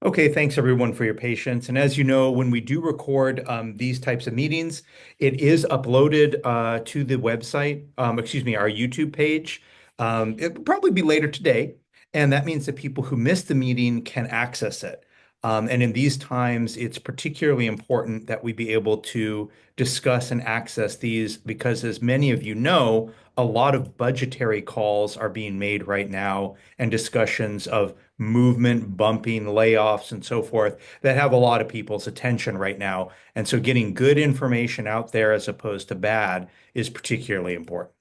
Okay, thanks everyone for your patience. And as you know, when we do record these types of meetings, it is uploaded to the website, excuse me, our YouTube page. It will probably be later today. And that means that people who missed the meeting can access it. And in these times, it's particularly important that we be able to discuss and access these because, as many of you know, a lot of budgetary calls are being made right now and discussions of movement, bumping, layoffs, and so forth that have a lot of people's attention right now. And so getting good information out there as opposed to bad is particularly important.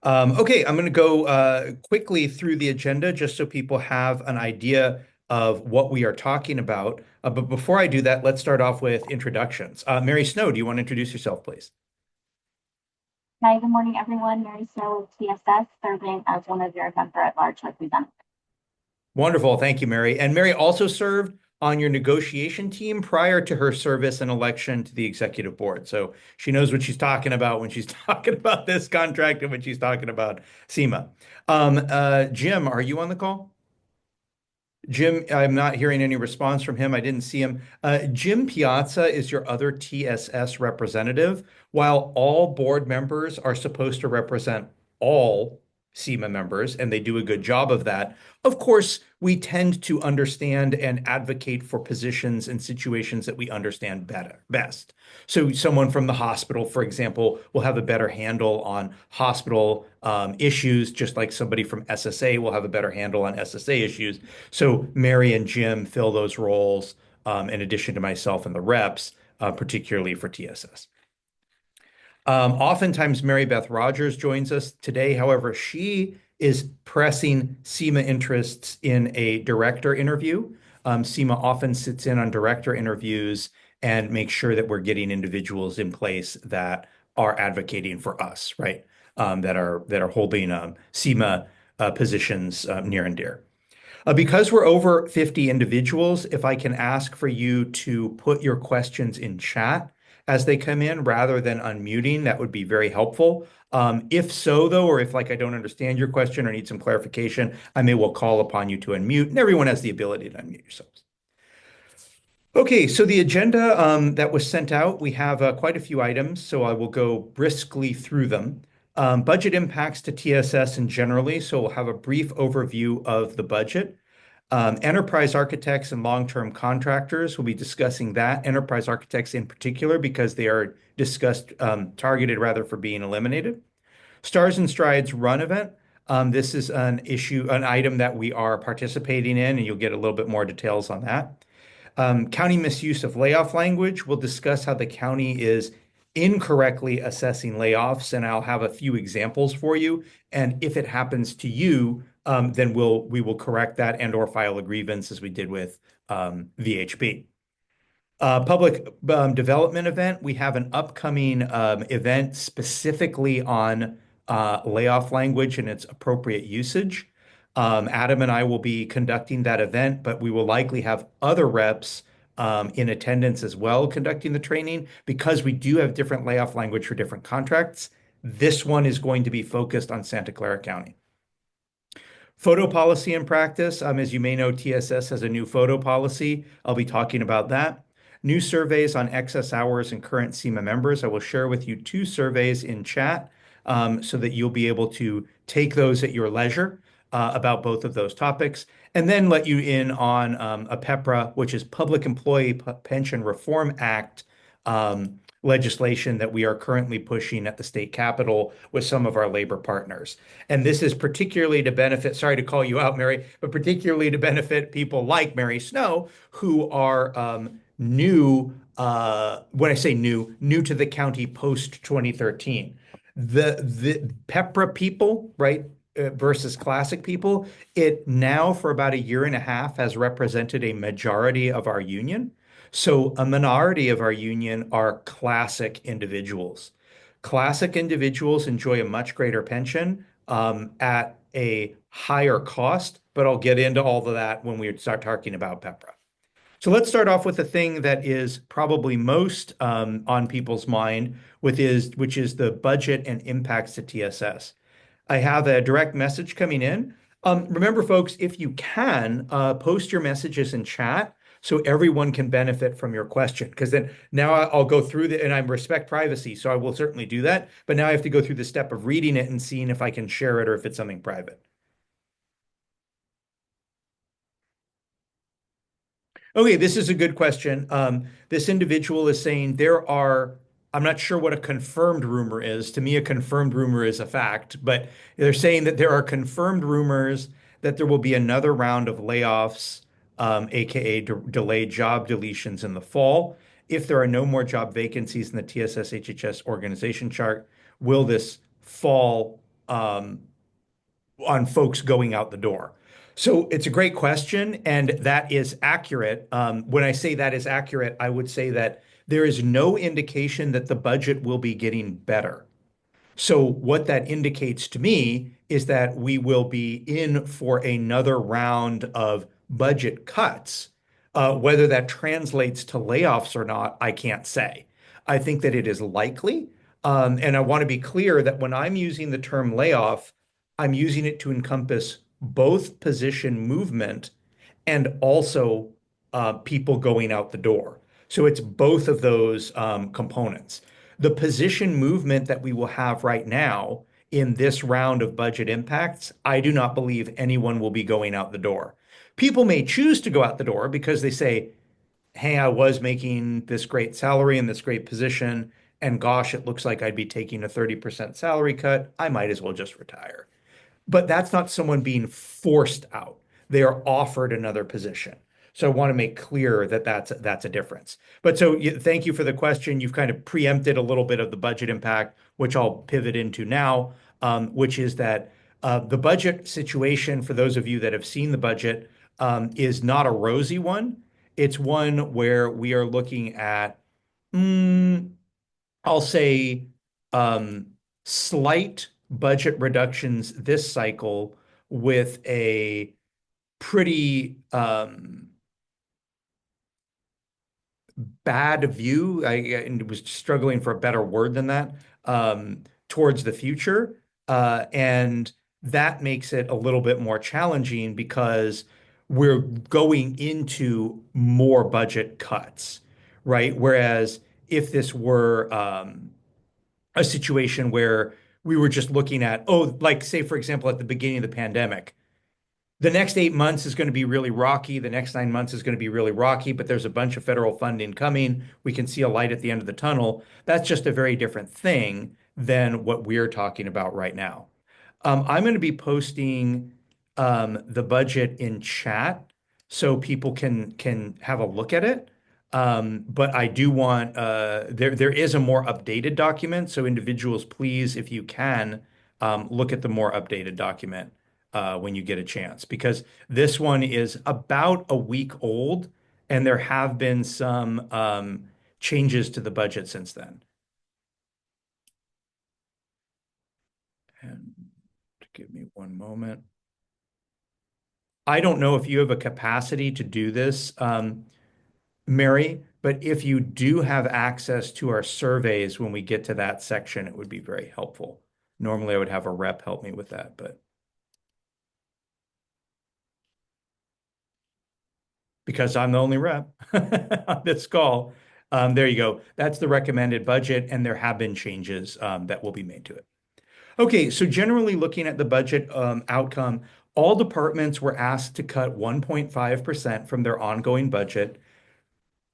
Okay, I'm going to go quickly through the agenda just so people have an idea of what we are talking about. But before I do that, let's start off with introductions. Mary Snow, do you want to introduce yourself, please? Hi, good morning, everyone. Mary Snow, TSS, serving as one of your member-at-large representatives. Wonderful. Thank you, Mary. And Mary also served on your negotiation team prior to her service and election to the executive board. So she knows what she's talking about when she's talking about this contract and when she's talking about CEMA. Jim, are you on the call? Jim, I'm not hearing any response from him. I didn't see him. Jim Piazza is your other TSS representative. While all board members are supposed to represent all CEMA members, and they do a good job of that, of course, we tend to understand and advocate for positions and situations that we understand best. So someone from the hospital, for example, will have a better handle on hospital issues, just like somebody from SSA will have a better handle on SSA issues. So Mary and Jim fill those roles in addition to myself and the reps, particularly for TSS. Oftentimes, Mary Beth Rogers joins us today. However, she is pressing CEMA interests in a director interview. CEMA often sits in on director interviews and makes sure that we're getting individuals in place that are advocating for us, right? That are holding CEMA positions near and dear. Because we're over 50 individuals, if I can ask for you to put your questions in chat as they come in rather than unmuting, that would be very helpful. If so, though, or if like I don't understand your question or need some clarification, I may well call upon you to unmute, and everyone has the ability to unmute yourselves. Okay, so the agenda that was sent out, we have quite a few items, so I will go briskly through them. Budget impacts to TSS and generally, so we'll have a brief overview of the budget. Enterprise architects and long-term contractors, we'll be discussing that. Enterprise architects in particular, because they are discussed, targeted rather for being eliminated. Stars and Strides run event. This is an item that we are participating in, and you'll get a little bit more details on that. County misuse of layoff language. We'll discuss how the county is incorrectly assessing layoffs, and I'll have a few examples for you. And if it happens to you, then we will correct that and or file a grievance as we did with VHB. Public development event. We have an upcoming event specifically on layoff language and its appropriate usage. Adam and I will be conducting that event, but we will likely have other reps in attendance as well conducting the training because we do have different layoff language for different contracts. This one is going to be focused on Santa Clara County. Photo policy and practice. As you may know, TSS has a new photo policy. I'll be talking about that. New surveys on excess hours and current CEMA members. I will share with you two surveys in chat so that you'll be able to take those at your leisure about both of those topics, and then let you in on a PEPRA, which is Public Employee Pension Reform Act legislation that we are currently pushing at the state capitol with some of our labor partners. And this is particularly to benefit, sorry to call you out, Mary, but particularly to benefit people like Mary Snow, who are new, when I say new to the county post 2013. The PEPRA people, right, versus classic people, it now for about a year and a half has represented a majority of our union. So a minority of our union are classic individuals. Classic individuals enjoy a much greater pension at a higher cost, but I'll get into all of that when we start talking about PEPRA. So let's start off with the thing that is probably most on people's mind, which is the budget and impacts to TSS. I have a direct message coming in Remember, folks, if you can, post your messages in chat so everyone can benefit from your question. Because then now I'll go through and I respect privacy, so I will certainly do that. But now I have to go through the step of reading it and seeing if I can share it or if it's something private. Okay, this is a good question. This individual is saying I'm not sure what a confirmed rumor is. To me, a confirmed rumor is a fact, but they're saying that there are confirmed rumors that there will be another round of layoffs, aka delayed job deletions in the fall. If there are no more job vacancies in the TSS HHS organization chart, will this fall on folks going out the door? So it's a great question, and that is accurate. When I say that is accurate, I would say that there is no indication that the budget will be getting better. So what that indicates to me is that we will be in for another round of budget cuts. Whether that translates to layoffs or not, I can't say. I think that it is likely. And I want to be clear that when I'm using the term layoff, I'm using it to encompass both position movement and also people going out the door. So it's both of those components. The position movement that we will have right now in this round of budget impacts, I do not believe anyone will be going out the door. People may choose to go out the door because they say, hey, I was making this great salary in this great position, and gosh, it looks like I'd be taking a 30% salary cut. I might as well just retire. But that's not someone being forced out. They are offered another position. So I want to make clear that that's a difference. But so thank you for the question. You've kind of preempted a little bit of the budget impact, which I'll pivot into now, which is that the budget situation, for those of you that have seen the budget, is not a rosy one. It's one where we are looking at, mm, I'll say, um, slight budget reductions this cycle with a pretty bad view. I was struggling for a better word than that, towards the future. And that makes it a little bit more challenging because we're going into more budget cuts, right? Whereas if this were a situation where we were just looking at, oh, like say, for example, at the beginning of the pandemic, the next 8 months is going to be really rocky. The next 9 months is going to be really rocky, but there's a bunch of federal funding coming. We can see a light at the end of the tunnel. That's just a very different thing than what we're talking about right now. I'm going to be posting the budget in chat so people can have a look at it. But I do want there is a more updated document. So individuals, please, if you can, look at the more updated document when you get a chance, because this one is about a week old, and there have been some changes to the budget since then. And give me one moment. I don't know if you have a capacity to do this, Mary, but if you do have access to our surveys when we get to that section, it would be very helpful. Normally, I would have a rep help me with that, but because I'm the only rep on this call, there you go. That's the recommended budget, and there have been changes that will be made to it. Okay, so generally looking at the budget outcome, all departments were asked to cut 1.5% from their ongoing budget.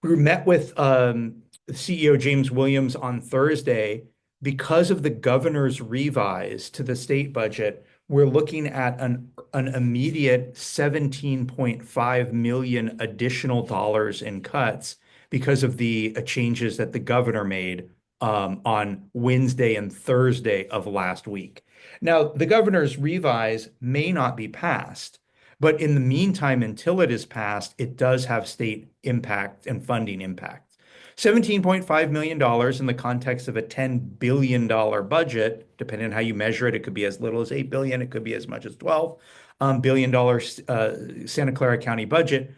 We met with CEO James Williams on Thursday. Because of the governor's revise to the state budget, we're looking at an immediate 17.5 million additional dollars in cuts because of the changes that the governor made on Wednesday and Thursday of last week. Now, the governor's revise may not be passed, but in the meantime, until it is passed, it does have state impact and funding impact. $17.5 million in the context of a $10 billion budget, depending on how you measure it, it could be as little as 8 billion, it could be as much as 12 billion dollars Santa Clara County budget,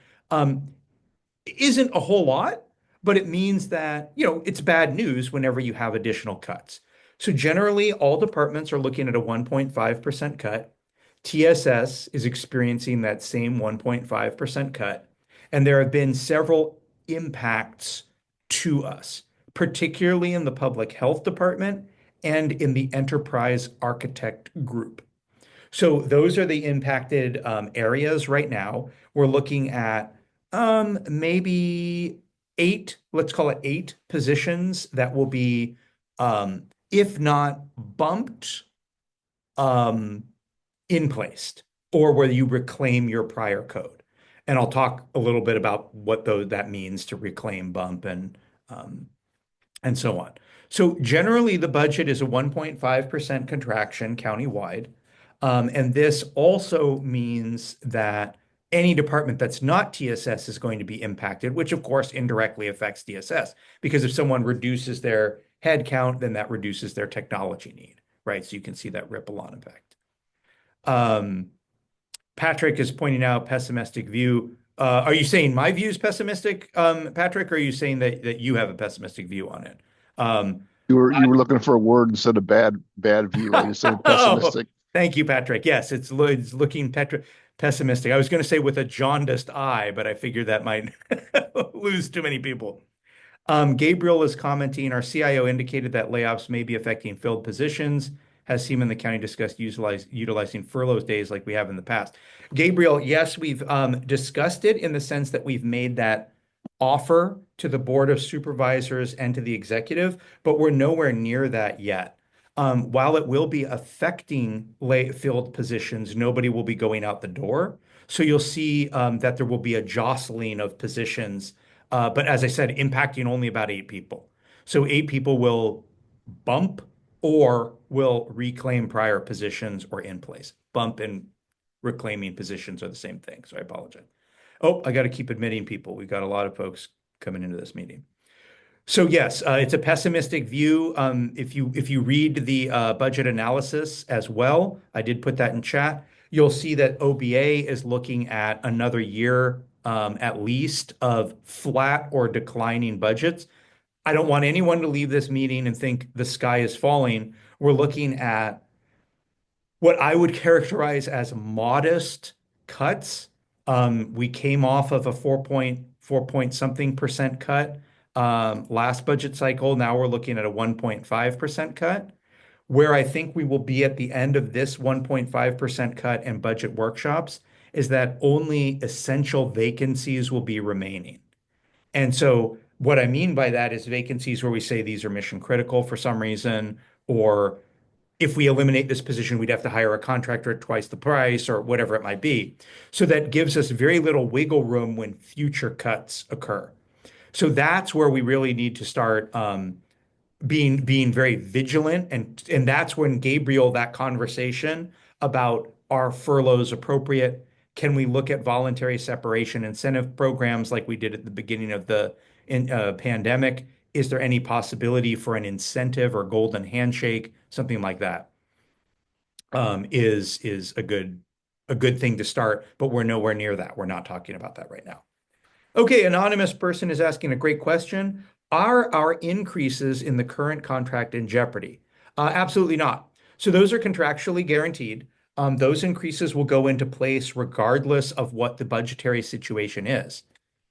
isn't a whole lot, but it means that, it's bad news whenever you have additional cuts. So generally, all departments are looking at a 1.5% cut. TSS is experiencing that same 1.5% cut, and there have been several impacts to us, particularly in the public health department and in the enterprise architect group. So those are the impacted areas right now. We're looking at maybe eight, let's call it eight positions that will be, if not bumped, um, in placed, or where you reclaim your prior code. And I'll talk a little bit about what that means to reclaim, bump, um, and so on. So generally, the budget is a 1.5% contraction countywide. And this also means that any department that's not TSS is going to be impacted, which of course indirectly affects TSS, because if someone reduces their head count, then that reduces their technology need, right? So you can see that ripple on effect. Um, Patrick is pointing out pessimistic view. Are you saying my view is pessimistic, Patrick, or are you saying that you have a pessimistic view on it? Um, You were looking for a word instead of bad view. I just said oh, pessimistic. thank you, Patrick. Yes, it's looking pessimistic. I was going to say with a jaundiced eye, but I figured that might lose too many people. Gabriel is commenting, our CIO indicated that layoffs may be affecting filled positions. Has CEMA in the county discussed utilizing furloughs days like we have in the past? Gabriel, yes, we've discussed it in the sense that we've made that offer to the Board of Supervisors and to the executive, but we're nowhere near that yet. While it will be affecting filled positions, nobody will be going out the door. So you'll see that there will be a jostling of positions, but as I said, impacting only about eight people. So eight people will bump or will reclaim prior positions or in place. Bump and reclaiming positions are the same thing. So I apologize. Oh, I got to keep admitting people. We've got a lot of folks coming into this meeting. So yes, it's a pessimistic view. If you read the budget analysis as well, I did put that in chat. You'll see that OBA is looking at another year, at least, of flat or declining budgets. I don't want anyone to leave this meeting and think the sky is falling. We're looking at what I would characterize as modest cuts. We came off of a 4 point something percent cut last budget cycle. Now we're looking at a 1.5% cut. Where I think we will be at the end of this 1.5% cut and budget workshops is that only essential vacancies will be remaining. And so what I mean by that is vacancies where we say these are mission critical for some reason, or if we eliminate this position, we'd have to hire a contractor at twice the price or whatever it might be. So that gives us very little wiggle room when future cuts occur. So that's where we really need to start being very vigilant, and that's when Gabriel, that conversation about are furloughs appropriate? Can we look at voluntary separation incentive programs like we did at the beginning of the pandemic? Is there any possibility for an incentive or golden handshake, something like that? Is a good thing to start, but we're nowhere near that. We're not talking about that right now. Okay, anonymous person is asking a great question. Are our increases in the current contract in jeopardy? Absolutely not. So those are contractually guaranteed. Those increases will go into place regardless of what the budgetary situation is.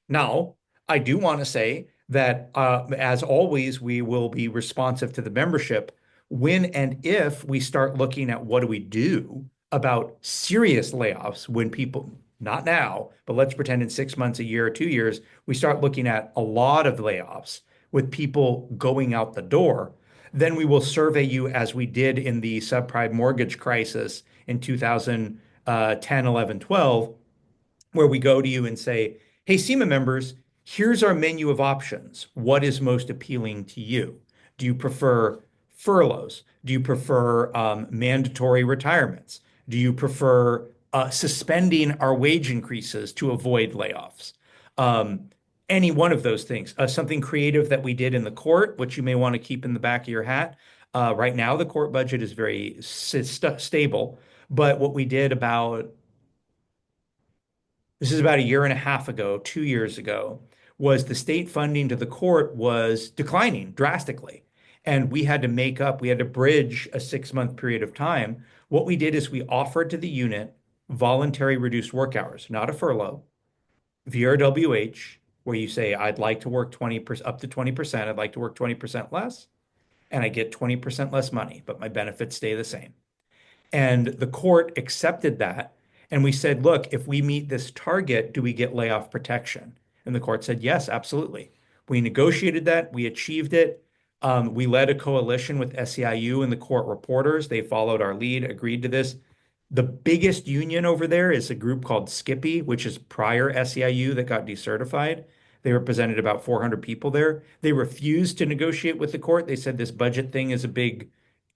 Now, I do want to say that, as always, we will be responsive to the membership when and if we start looking at what do we do about serious layoffs when people, not now, but let's pretend in 6 months, a year, or 2 years, we start looking at a lot of layoffs with people going out the door. Then we will survey you as we did in the subprime mortgage crisis in 2010, 11, 12, where we go to you and say, hey, CEMA members, here's our menu of options. What is most appealing to you? Do you prefer furloughs? Do you prefer mandatory retirements? Do you prefer suspending our wage increases to avoid layoffs? Any one of those things. Something creative that we did in the court, which you may want to keep in the back of your hat. Right now, the court budget is very stable, but what we did about this is about a year and a half ago, 2 years ago, was the state funding to the court was declining drastically. And we had to bridge a 6 month period of time What we did is we offered to the unit voluntary reduced work hours, not a furlough, VRWH, where you say, I'd like to work 20% up to 20%, I'd like to work 20% less, and I get 20% less money, but my benefits stay the same. And the court accepted that. And we said, look, if we meet this target, do we get layoff protection? And the court said, yes, absolutely. We negotiated that. We achieved it. We led a coalition with SEIU and the court reporters. They followed our lead, agreed to this. The biggest union over there is a group called Skippy, which is prior SEIU that got decertified. They represented about 400 people there. They refused to negotiate with the court. They said this budget thing is a big,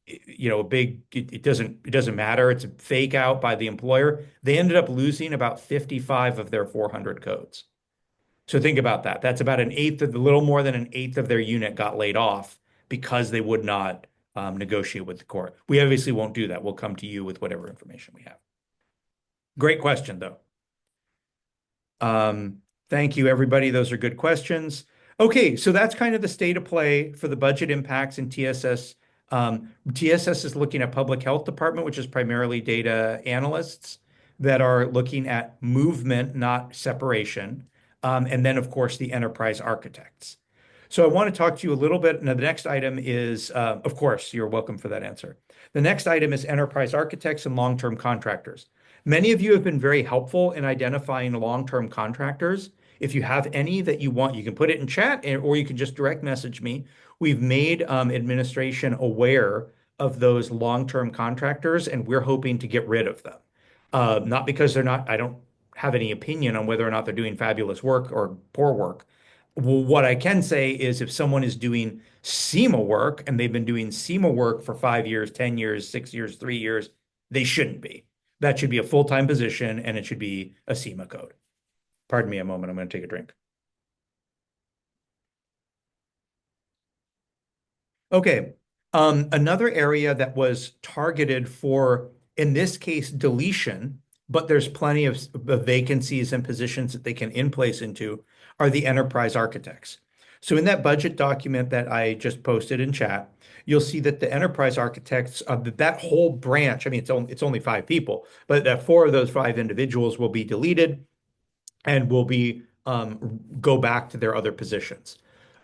it doesn't matter. It's a fake out by the employer. They ended up losing about 55 of their 400 codes. So think about that. That's about an eighth of, a little more than an eighth of their unit got laid off because they would not negotiate with the court. We obviously won't do that. We'll come to you with whatever information we have. Great question, though. Thank you, everybody. Those are good questions. Okay, so that's kind of the state of play for the budget impacts in TSS. TSS is looking at public health department, which is primarily data analysts that are looking at movement, not separation. And then, of course, the enterprise architects. So I want to talk to you a little bit. Now, the next item is, of course, you're welcome for that answer. The next item is enterprise architects and long-term contractors. Many of you have been very helpful in identifying long-term contractors. If you have any that you want, you can put it in chat or you can just direct message me. We've made administration aware of those long-term contractors, and we're hoping to get rid of them. Not because they're not, I don't have any opinion on whether or not they're doing fabulous work or poor work. Well, what I can say is if someone is doing CEMA work and they've been doing CEMA work for 5 years, 10 years, 6 years, 3 years, they shouldn't be. That should be a full-time position and it should be a CEMA code. Pardon me a moment. I'm going to take a drink. Okay. Another area that was targeted for, in this case, deletion, but there's plenty of vacancies and positions that they can in place into, are the enterprise architects. So in that budget document that I just posted in chat, you'll see that the enterprise architects of that whole branch, I mean, it's only 5 people, but that 4 of those 5 individuals will be deleted and will be go back to their other positions.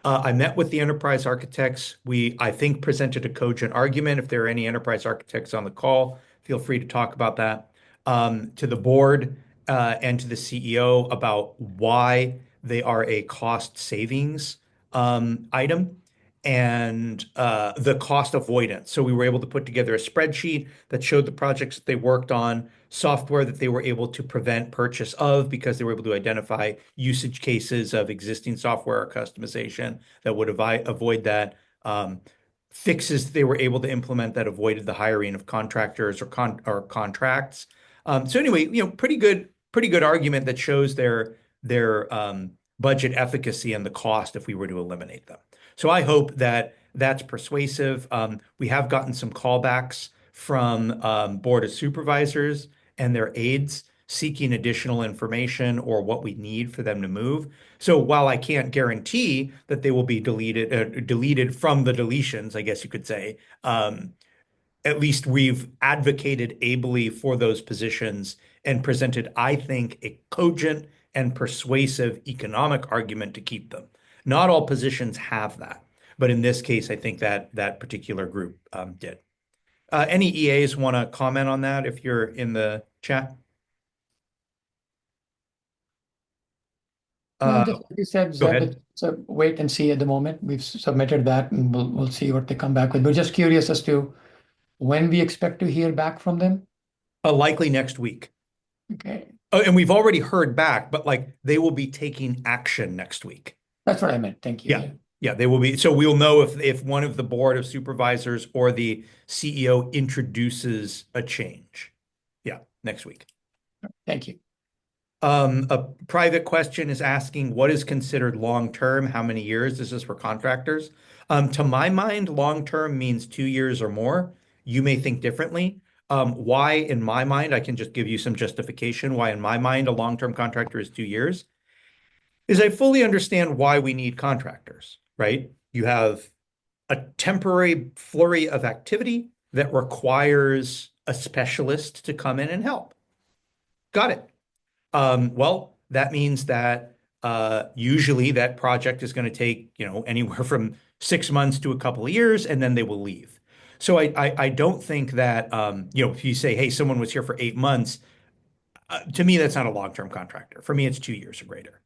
I met with the enterprise architects. We, I think, presented a cogent argument. If there are any enterprise architects on the call, feel free to talk about that to the board and to the CEO about why they are a cost savings item and the cost avoidance. So we were able to put together a spreadsheet that showed the projects that they worked on, software that they were able to prevent purchase of because they were able to identify usage cases of existing software or customization that would avoid that, fixes they were able to implement that avoided the hiring of contractors or contracts. So anyway, pretty good argument that shows their budget efficacy and the cost if we were to eliminate them. So I hope that that's persuasive. We have gotten some callbacks from Board of Supervisors and their aides seeking additional information or what we need for them to move. So while I can't guarantee that they will be deleted from the deletions, I guess you could say, at least we've advocated ably for those positions and presented, I think, a cogent and persuasive economic argument to keep them. Not all positions have that, but in this case, I think that that particular group did. Any EAs want to comment on that if you're in the chat? No, just like you said, Go Zeb, ahead. it's a wait and see at the moment. We've submitted that and we'll see what they come back with. We're just curious as to when we expect to hear back from them. Likely next week. Okay, And we've already heard back, but like they will be taking action next week. that's what I meant. Thank you. Yeah. Yeah, they will be. So we'll know if one of the board of supervisors or the CEO introduces a change. Yeah, next week. Thank you. A private question is asking what is considered long-term? How many years? This is for contractors. To my mind, long-term means 2 years or more. You may think differently. Why, in my mind, I can just give you some justification why, in my mind, a long-term contractor is 2 years, is I fully understand why we need contractors, right? You have a temporary flurry of activity that requires a specialist to come in and help. Got it. Well, that means that usually that project is going to take, anywhere from 6 months to a couple of years, and then they will leave. So I don't think that, if you say, hey, someone was here for 8 months, to me, that's not a long-term contractor. For me, it's 2 years or greater.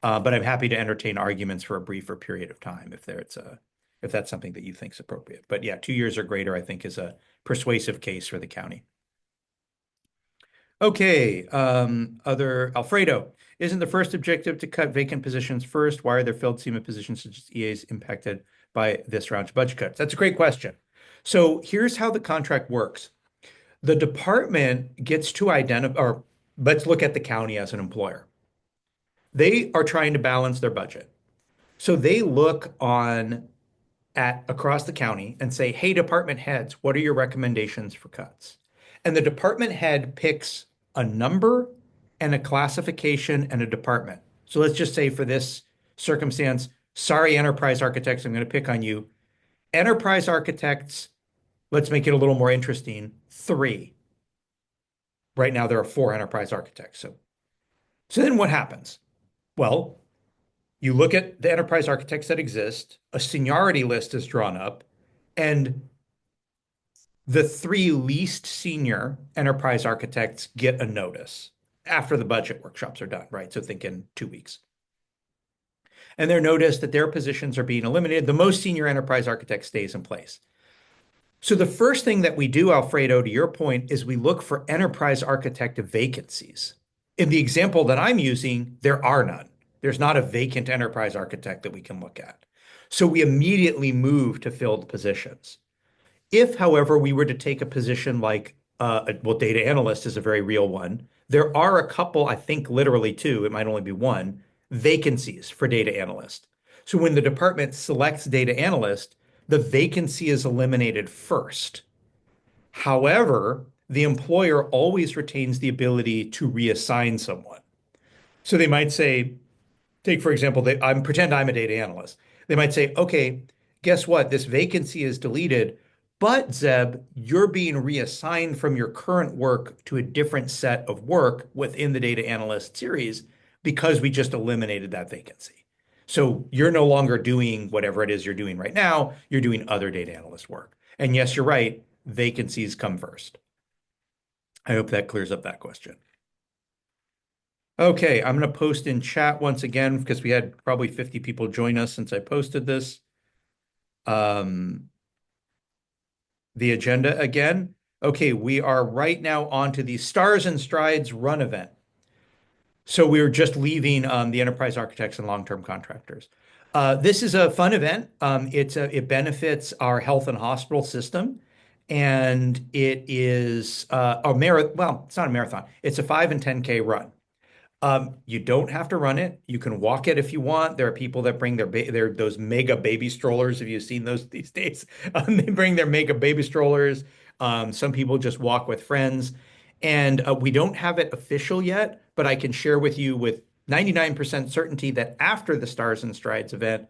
But I'm happy to entertain arguments for a briefer period of time if that's something that you think is appropriate. But yeah, 2 years or greater, I think, is a persuasive case for the county. Okay, other Alfredo. Isn't the first objective to cut vacant positions first? Why are there filled CEMA positions such as EAs impacted by this round's budget cuts? That's a great question. So here's how the contract works. The department gets to identify, or let's look at the county as an employer. They are trying to balance their budget. So they look at across the county and say, hey, department heads, what are your recommendations for cuts? And the department head picks a number and a classification and a department. So let's just say for this circumstance, sorry, enterprise architects, I'm going to pick on you. Enterprise architects, let's make it a little more interesting, 3. Right now, there are 4 enterprise architects. So then what happens? Well, you look at the enterprise architects that exist, a seniority list is drawn up, and the 3 least senior enterprise architects get a notice after the budget workshops are done, right? So think in 2 weeks. And they're noticed that their positions are being eliminated. The most senior enterprise architect stays in place. So the first thing that we do, Alfredo, to your point, is we look for enterprise architect vacancies. In the example that I'm using, there are none. There's not a vacant enterprise architect that we can look at. So we immediately move to filled positions. If, however, we were to take a position like, data analyst is a very real one. There are a couple, I think literally 2, it might only be 1, vacancies for data analyst. So when the department selects data analyst, the vacancy is eliminated first. However, the employer always retains the ability to reassign someone. So they might say, take, for example, pretend I'm a data analyst. They might say, okay, guess what? This vacancy is deleted, but Zeb, you're being reassigned from your current work to a different set of work within the data analyst series because we just eliminated that vacancy. So you're no longer doing whatever it is you're doing right now. You're doing other data analyst work. And yes, you're right. Vacancies come first. I hope that clears up that question. Okay, I'm going to post in chat once again because we had probably 50 people join us since I posted this. The agenda again. Okay, we are right now on to the Stars and Strides run event. So we're just leaving the enterprise architects and long-term contractors. This is a fun event. It benefits our health and hospital system, and it is a marathon. Well, it's not a marathon. It's a 5 and 10K run. You don't have to run it. You can walk it if you want. There are people that bring those mega baby strollers. Have you seen those these days? They bring their mega baby strollers. Some people just walk with friends. And we don't have it official yet, but I can share with you with 99% certainty that after the Stars and Strides event,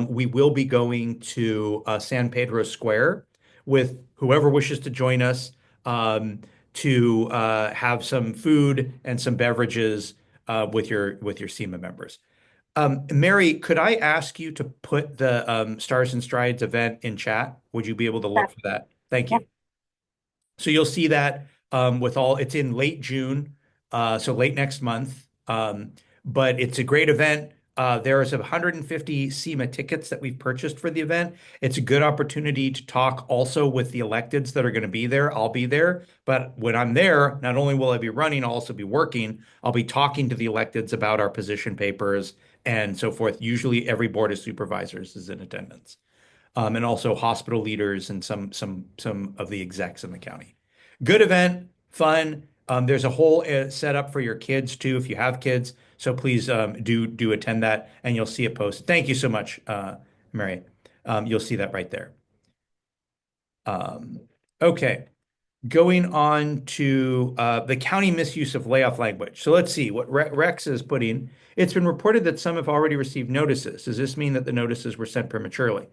we will be going to San Pedro Square with whoever wishes to join us to have some food and some beverages with your CEMA members. Mary, could I ask you to put the Stars and Strides event in chat? Would you be able to look for that? Thank you. So you'll see that it's in late June, so late next month. But it's a great event. There is 150 CEMA tickets that we've purchased for the event. It's a good opportunity to talk also with the electeds that are going to be there. I'll be there. But when I'm there, not only will I be running, I'll also be working. I'll be talking to the electeds about our position papers and so forth. Usually every board of supervisors is in attendance. And also hospital leaders and some of the execs in the county. Good event, fun. There's a whole setup for your kids too, if you have kids. So please do attend that, and you'll see it posted. Thank you so much, Mary. You'll see that right there. Okay, going on to the county misuse of layoff language. So let's see what Rex is putting. It's been reported that some have already received notices. Does this mean that the notices were sent prematurely?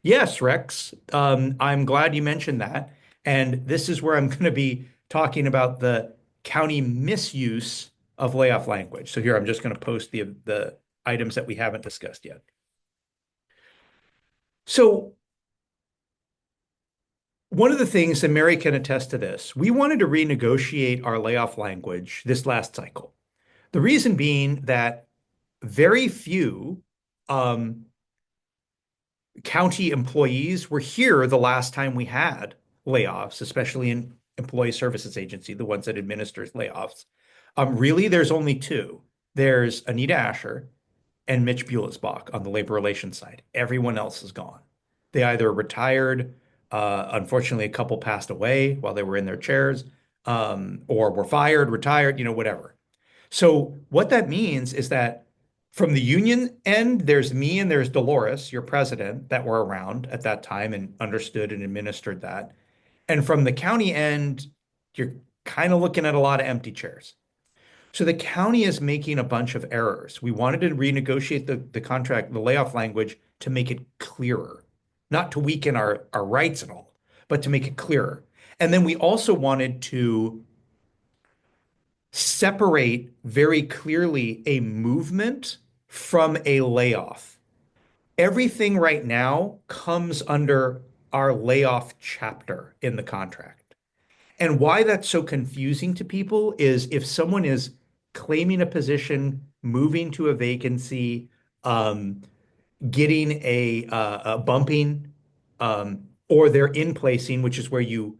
Yes, Rex. I'm glad you mentioned that. And this is where I'm going to be talking about the county misuse of layoff language. So here I'm just going to post the items that we haven't discussed yet. So one of the things, and Mary can attest to this, we wanted to renegotiate our layoff language this last cycle. The reason being that very few county employees were here the last time we had layoffs, especially in employee services agency, the ones that administers layoffs. Really, there's only two. There's Anita Asher and Mitch Bulisbach on the labor relations side. Everyone else is gone. They either retired, unfortunately, a couple passed away while they were in their chairs, or were fired, retired, whatever. So what that means is that from the union end, there's me and there's Dolores, your president, that were around at that time and understood and administered that. And from the county end, you're kind of looking at a lot of empty chairs. So the county is making a bunch of errors. We wanted to renegotiate the contract, the layoff language to make it clearer, not to weaken our rights at all, but to make it clearer. And then we also wanted to separate very clearly a movement from a layoff. Everything right now comes under our layoff chapter in the contract. And why that's so confusing to people is if someone is claiming a position, moving to a vacancy, getting a bumping, or they're in placing, which is where you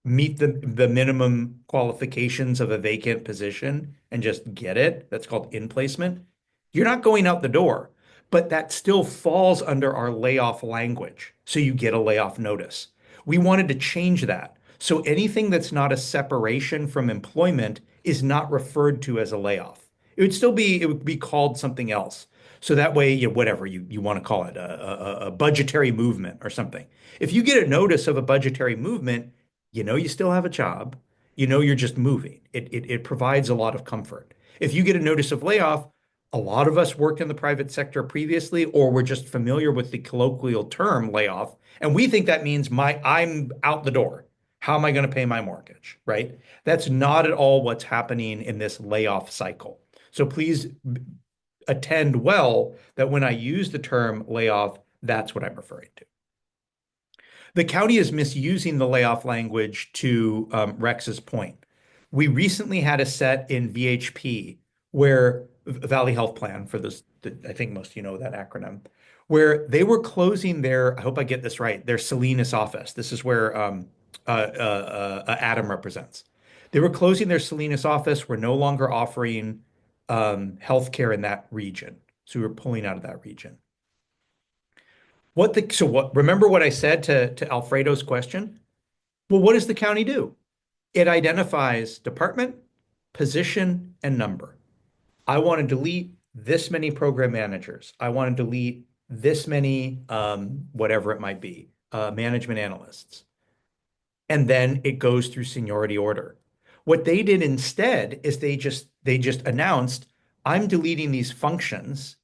meet the minimum qualifications of a vacant position and just get it. That's called in placement. You're not going out the door, but that still falls under our layoff language. So you get a layoff notice. We wanted to change that. So anything that's not a separation from employment is not referred to as a layoff. It would be called something else. So that way, whatever you want to call it, a budgetary movement or something. If you get a notice of a budgetary movement, you still have a job. You're just moving. It provides a lot of comfort. If you get a notice of layoff, a lot of us worked in the private sector previously, or we're just familiar with the colloquial term layoff, and we think that means I'm out the door. How am I going to pay my mortgage, right? That's not at all what's happening in this layoff cycle. So please attend well that when I use the term layoff, that's what I'm referring to. The county is misusing the layoff language to Rex's point. We recently had a set in VHP where Valley Health Plan, for this, I think most of you know that acronym, where they were closing I hope I get this right, their Salinas office. This is where Adam represents. They were closing their Salinas office. We're no longer offering healthcare in that region. So we were pulling out of that region. Remember what I said to Alfredo's question? Well, what does the county do? It identifies department, position, and number. I want to delete this many program managers. I want to delete this many, whatever it might be, management analysts. And then it goes through seniority order. What they did instead is they just announced, I'm deleting these functions.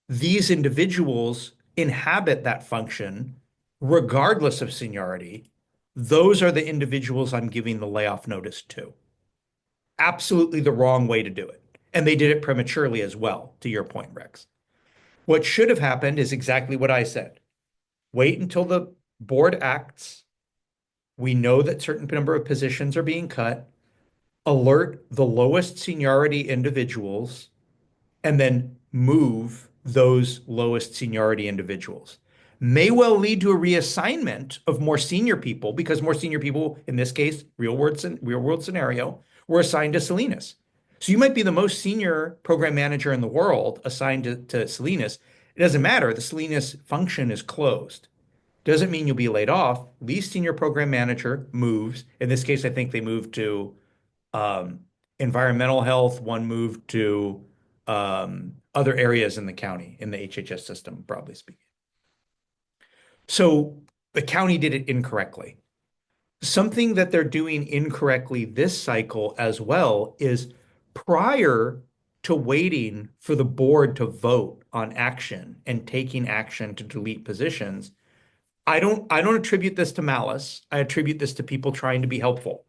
These individuals inhabit that function regardless of seniority. Those are the individuals I'm giving the layoff notice to. Absolutely the wrong way to do it. And they did it prematurely as well, to your point, Rex. What should have happened is exactly what I said. Wait until the board acts. We know that certain number of positions are being cut. Alert the lowest seniority individuals, and then move those lowest seniority individuals. May well lead to a reassignment of more senior people because more senior people, in this case, real world scenario, were assigned to Salinas. So you might be the most senior program manager in the world assigned to Salinas. It doesn't matter. The Salinas function is closed. Doesn't mean you'll be laid off. Least senior program manager moves. In this case, I think they moved to environmental health. One moved to other areas in the county, in the HHS system, broadly speaking. So the county did it incorrectly. Something that they're doing incorrectly this cycle as well is prior to waiting for the board to vote on action and taking action to delete positions, I don't attribute this to malice. I attribute this to people trying to be helpful.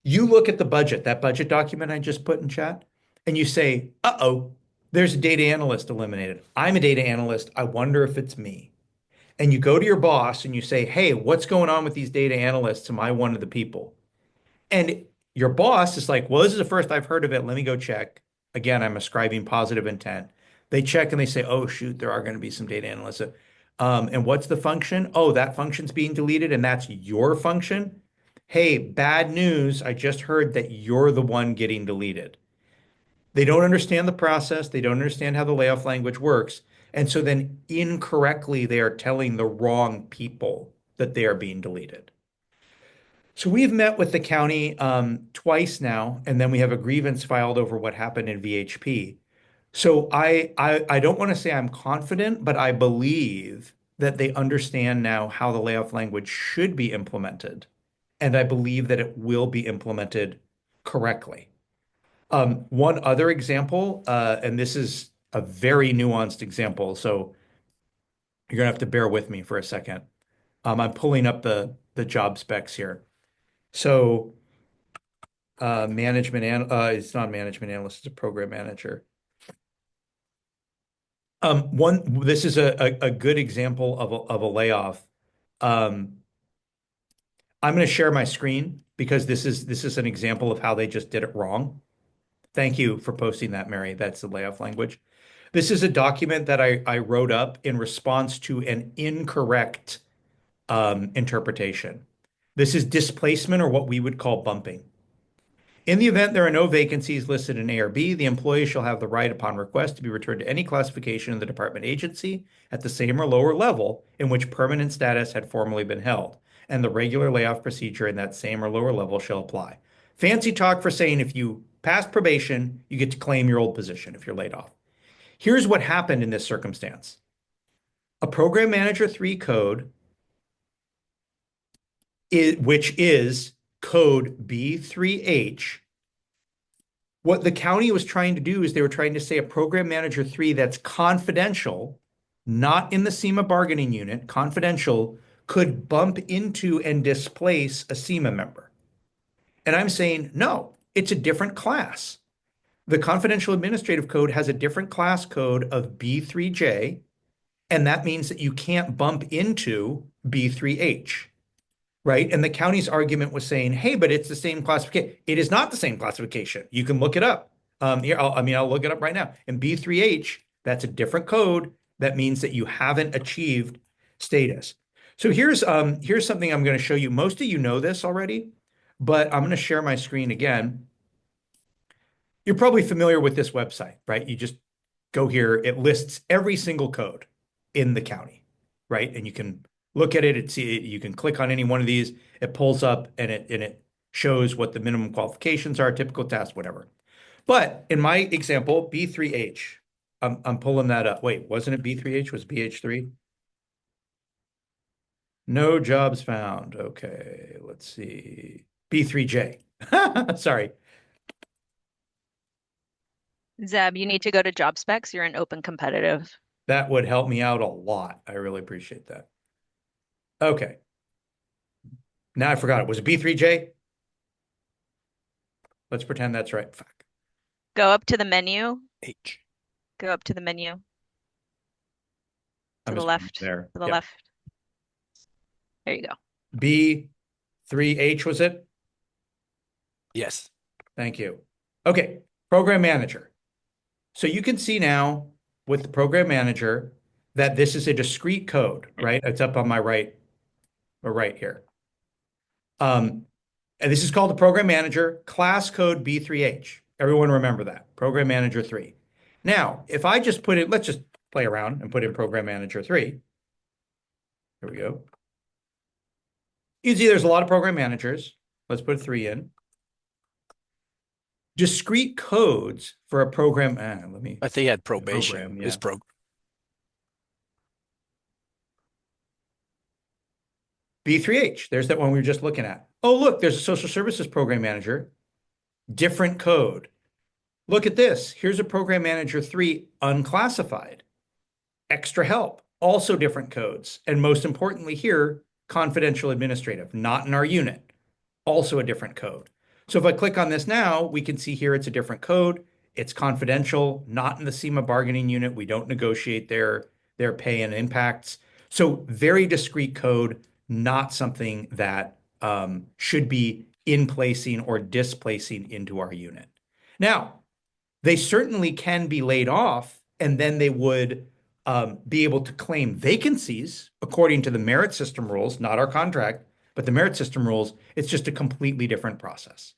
You look at the budget, that budget document I just put in chat, and you say, uh-oh, there's a data analyst eliminated. I'm a data analyst. I wonder if it's me. And you go to your boss and you say, hey, what's going on with these data analysts? Am I one of the people? And your boss is like, well, this is the first I've heard of it. Let me go check. Again, I'm ascribing positive intent. They check and they say, oh, shoot, there are going to be some data analysts. And what's the function? Oh, that function's being deleted and that's your function. Hey, bad news. I just heard that you're the one getting deleted. They don't understand the process. They don't understand how the layoff language works. And so then incorrectly, they are telling the wrong people that they are being deleted. So we've met with the county twice now, and then we have a grievance filed over what happened in VHP. So I don't want to say I'm confident, but I believe that they understand now how the layoff language should be implemented, and I believe that it will be implemented correctly. One other example, and this is a very nuanced example, so you're gonna have to bear with me for a second. I'm pulling up the job specs here. So it's not management analyst, it's a program manager. This is a good example of a layoff. I'm going to share my screen because this is an example of how they just did it wrong. Thank you for posting that, Mary. That's the layoff language. This is a document that I wrote up in response to an incorrect interpretation. This is displacement, or what we would call bumping. In the event there are no vacancies listed in A or B, the employee shall have the right upon request to be returned to any classification in the department agency at the same or lower level in which permanent status had formerly been held, and the regular layoff procedure in that same or lower level shall apply. Fancy talk for saying if you pass probation, you get to claim your old position if you're laid off. Here's what happened in this circumstance. A Program Manager 3 code, which is code B3H. What the county was trying to do is they were trying to say a Program Manager 3 that's confidential, not in the CEMA bargaining unit, confidential, could bump into and displace a CEMA member. And I'm saying, no, it's a different class. The confidential administrative code has a different class code of B3J, and that means that you can't bump into B3H. Right. And the county's argument was saying, hey, but it's the same classification. It is not the same classification. You can look it up. Here, I'll look it up right now. In B3H, that's a different code. That means that you haven't achieved status. So here's something I'm going to show you. Most of you know this already, but I'm going to share my screen again. You're probably familiar with this website, right? You just go here. It lists every single code in the county, right? And you can look at it. You can click on any one of these. It pulls up and it shows what the minimum qualifications are, typical task, whatever. But in my example, B3H, I'm pulling that up. Wait, wasn't it B3H? Was BH3? No jobs found. Okay, let's see. B3J. Sorry. Zeb, you need to go to job specs. You're in open competitive. That would help me out a lot. I really appreciate that. Okay. Now I forgot it. Was it B3J? Let's pretend that's right. Fuck. Go up to the menu. H. Go up to the menu. To I'm the just left. there. To the Yep. left. There you go. B3H was it? Yes. Thank you. Okay. Program manager. So you can see now with the program manager that this is a discrete code, right? It's up on my right or right here. And this is called the program manager, class code B3H. Everyone remember that, program manager 3. Now, if I just put it, let's just play around and put in program manager 3. Here we go. You see there's a lot of program managers. Let's put 3 in. Discrete codes for a program. Let me. I think he had probation. Program, His yeah. B3H, there's that one we were just looking at. Oh, look, there's a social services program manager. Different code. Look at this. Here's a program manager 3 unclassified. Extra help. also different codes. And most importantly here, confidential administrative, not in our unit, also a different code. So if I click on this now, we can see here it's a different code. It's confidential, not in the CEMA bargaining unit. We don't negotiate their pay and impacts. So very discrete code, not something that should be in placing or displacing into our unit. Now, they certainly can be laid off, and then they would be able to claim vacancies according to the merit system rules, not our contract, but the merit system rules. It's just a completely different process.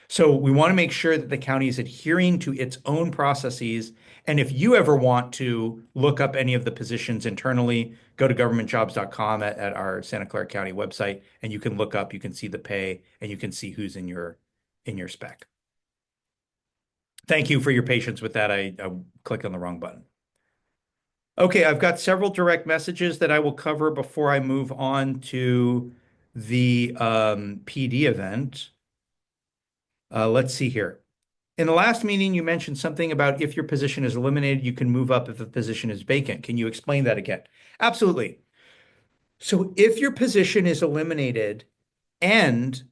So we want to make sure that the county is adhering to its own processes. And if you ever want to look up any of the positions internally, go to governmentjobs.com at our Santa Clara County website, and you can look up, you can see the pay, and you can see who's in your spec. Thank you for your patience with that. I clicked on the wrong button. Okay, I've got several direct messages that I will cover before I move on to the PD event. Let's see here. In the last meeting, you mentioned something about if your position is eliminated, you can move up if the position is vacant. Can you explain that again? Absolutely. So if your position is eliminated and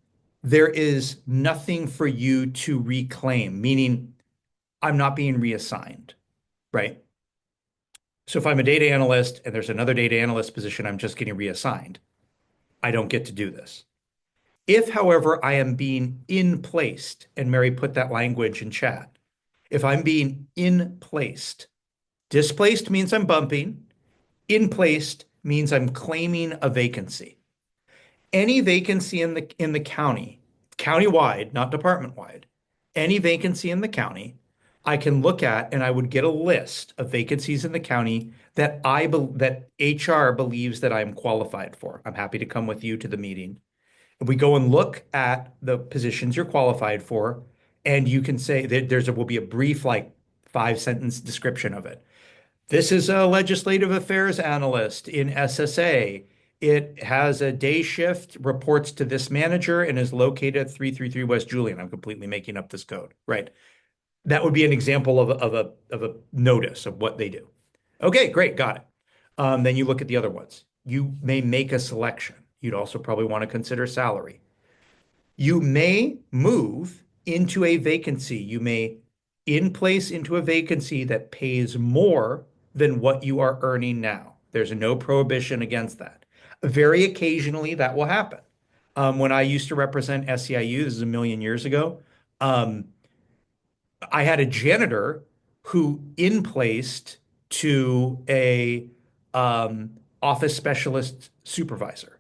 there is nothing for you to reclaim, meaning I'm not being reassigned, right? So if I'm a data analyst and there's another data analyst position, I'm just getting reassigned. I don't get to do this. If, however, I am being in placed, and Mary put that language in chat, if I'm being in placed, displaced means I'm bumping, in placed means I'm claiming a vacancy. Any vacancy in the county, county-wide, not department-wide, any vacancy in the county, I can look at and I would get a list of vacancies in the county that that HR believes that I'm qualified for. I'm happy to come with you to the meeting. We go and look at the positions you're qualified for, and you can say that will be a brief, like 5-sentence description of it. This is a legislative affairs analyst in SSA. It has a day shift, reports to this manager, and is located at 333 West Julian. I'm completely making up this code, right? That would be an example of a notice of what they do. Okay, great, got it. Then you look at the other ones. You may make a selection. You'd also probably want to consider salary. You may move into a vacancy. You may in place into a vacancy that pays more than what you are earning now. There's no prohibition against that. Very occasionally that will happen. When I used to represent SEIU, this is a million years ago, I had a janitor who in placed to a office specialist supervisor,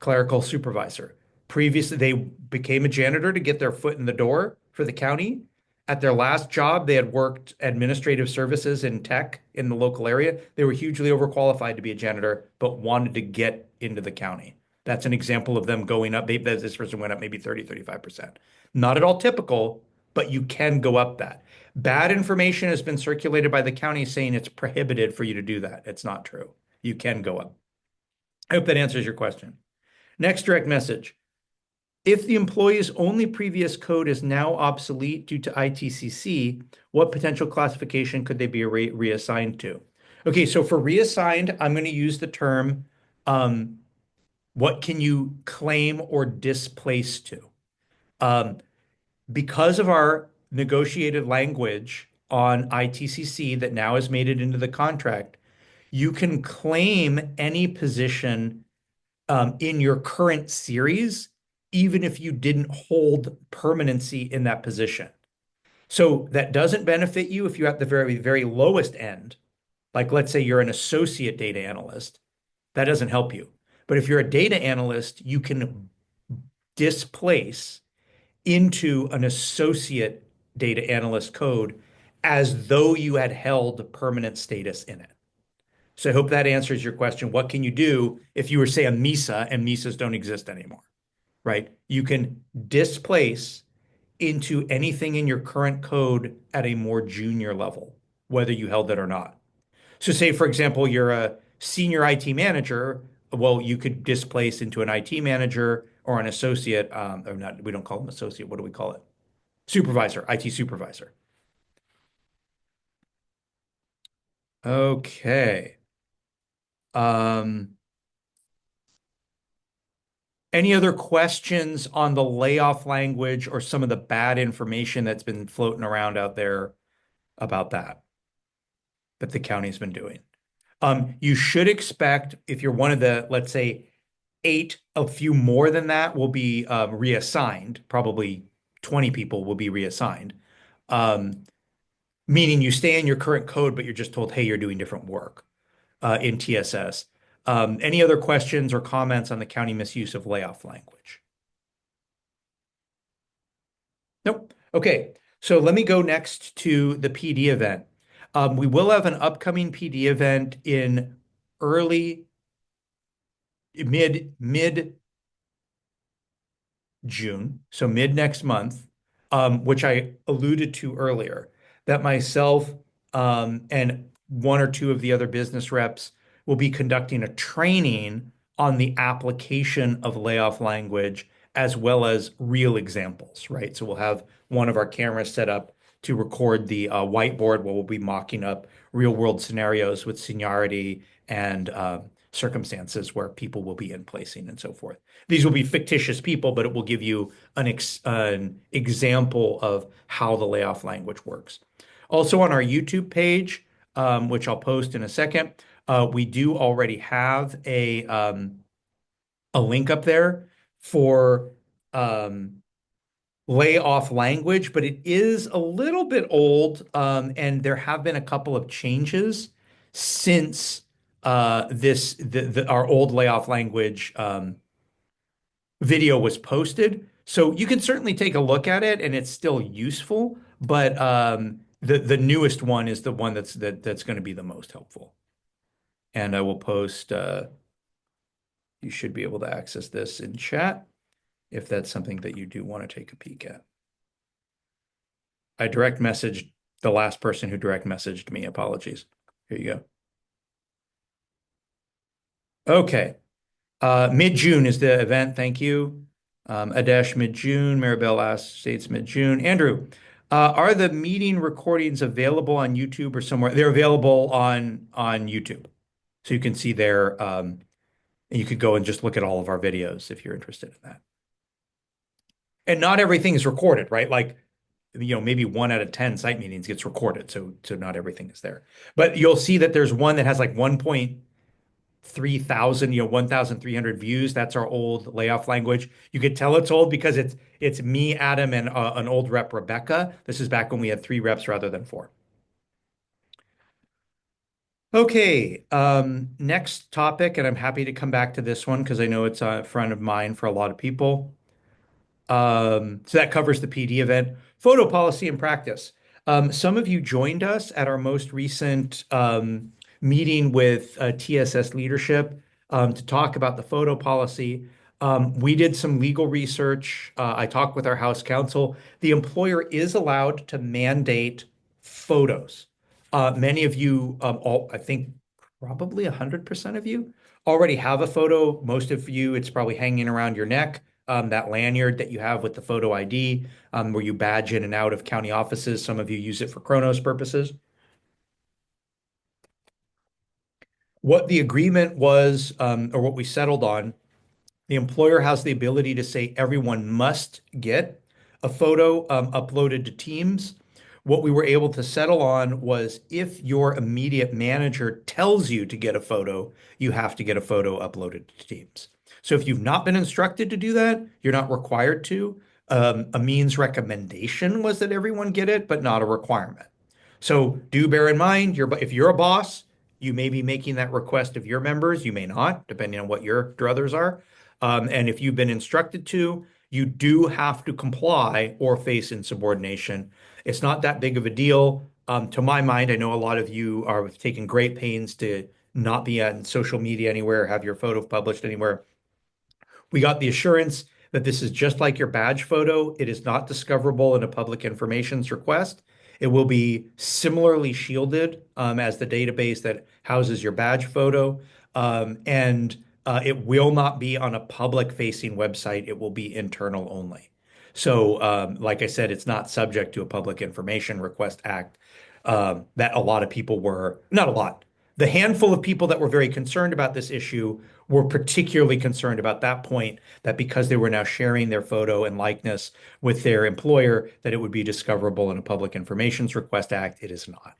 clerical supervisor. Previously, they became a janitor to get their foot in the door for the county. At their last job, they had worked administrative services in tech in the local area. They were hugely overqualified to be a janitor, but wanted to get into the county. That's an example of them going up. This person went up maybe 30, 35%. Not at all typical, but you can go up that. Bad information has been circulated by the county saying it's prohibited for you to do that. It's not true. You can go up. I hope that answers your question. Next direct message. If the employee's only previous code is now obsolete due to ITCC, what potential classification could they be reassigned to? Okay, so for reassigned, I'm going to use the term, what can you claim or displace to? Because of our negotiated language on ITCC that now has made it into the contract, you can claim any position in your current series, even if you didn't hold permanency in that position. So that doesn't benefit you if you're at the very, very lowest end. Like, let's say you're an associate data analyst. That doesn't help you. But if you're a data analyst, you can displace into an associate data analyst code as though you had held permanent status in it. So I hope that answers your question. What can you do if you were, say, a MISA and MISAs don't exist anymore, right? You can displace into anything in your current code at a more junior level, whether you held it or not. So say, for example, you're a senior IT manager. Well, you could displace into an IT manager or an associate, or not, we don't call them associate. What do we call it? Supervisor, IT supervisor. Okay. Any other questions on the layoff language or some of the bad information that's been floating around out there about that the county's been doing? You should expect if you're one of the, let's say, 8, a few more than that will be reassigned. Probably 20 people will be reassigned. Meaning you stay in your current code, but you're just told, hey, you're doing different work in TSS. Any other questions or comments on the county misuse of layoff language? Nope. Okay. So let me go next to the PD event. We will have an upcoming PD event in early mid June, so mid next month, which I alluded to earlier, that myself and 1 or 2 of the other business reps will be conducting a training on the application of layoff language as well as real examples, right? So we'll have one of our cameras set up to record the whiteboard where we'll be mocking up real world scenarios with seniority and circumstances where people will be in placing and so forth. These will be fictitious people, but it will give you an example of how the layoff language works. Also on our YouTube page, which I'll post in a second, we do already have a link up there for layoff language, but it is a little bit old, and there have been a couple of changes since our old layoff language video was posted. So you can certainly take a look at it, and it's still useful, but the newest one is the one that's going to be the most helpful. And I will post. You should be able to access this in chat if that's something that you do want to take a peek at. I direct messaged the last person who direct messaged me. Apologies. Here you go. Okay. Mid-June is the event. Thank you. Adesh, mid-June. Maribel states mid-June. Andrew, are the meeting recordings available on YouTube or somewhere? They're available on YouTube. So you can see there. You could go and just look at all of our videos if you're interested in that. And not everything is recorded, right? Like, maybe 1 out of 10 site meetings gets recorded. So not everything is there. But you'll see that there's one that has like 1.3 thousand, 1,300 views. That's our old layoff language. You could tell it's old because it's me, Adam, and an old rep, Rebecca. This is back when we had 3 reps rather than 4. Okay, next topic, and I'm happy to come back to this one because I know it's front of mind for a lot of people. So that covers the PD event. Photo policy and practice. Some of you joined us at our most recent meeting with TSS leadership to talk about the photo policy. We did some legal research. I talked with our House counsel. The employer is allowed to mandate photos. Many of you, I think probably 100% of you already have a photo. Most of you, it's probably hanging around your neck. That lanyard that you have with the photo ID, where you badge in and out of county offices. Some of you use it for Chronos purposes. What the agreement was, or what we settled on, the employer has the ability to say everyone must get a photo uploaded to Teams. What we were able to settle on was if your immediate manager tells you to get a photo, you have to get a photo uploaded to Teams. So if you've not been instructed to do that, you're not required to. A means recommendation was that everyone get it, but not a requirement. So do bear in mind, if you're a boss, you may be making that request of your members. You may not, depending on what your druthers are. And if you've been instructed to, you do have to comply or face insubordination. It's not that big of a deal. To my mind, I know a lot of you are taking great pains to not be on social media anywhere, have your photo published anywhere. We got the assurance that this is just like your badge photo. It is not discoverable in a public information's request. It will be similarly shielded as the database that houses your badge photo. And it will not be on a public-facing website. It will be internal only. So, like I said, it's not subject to a Public Information Request Act that a lot of people were, not a lot, The handful of people that were very concerned about this issue were particularly concerned about that point, that because they were now sharing their photo and likeness with their employer, that it would be discoverable in a Public Information Request Act. It is not.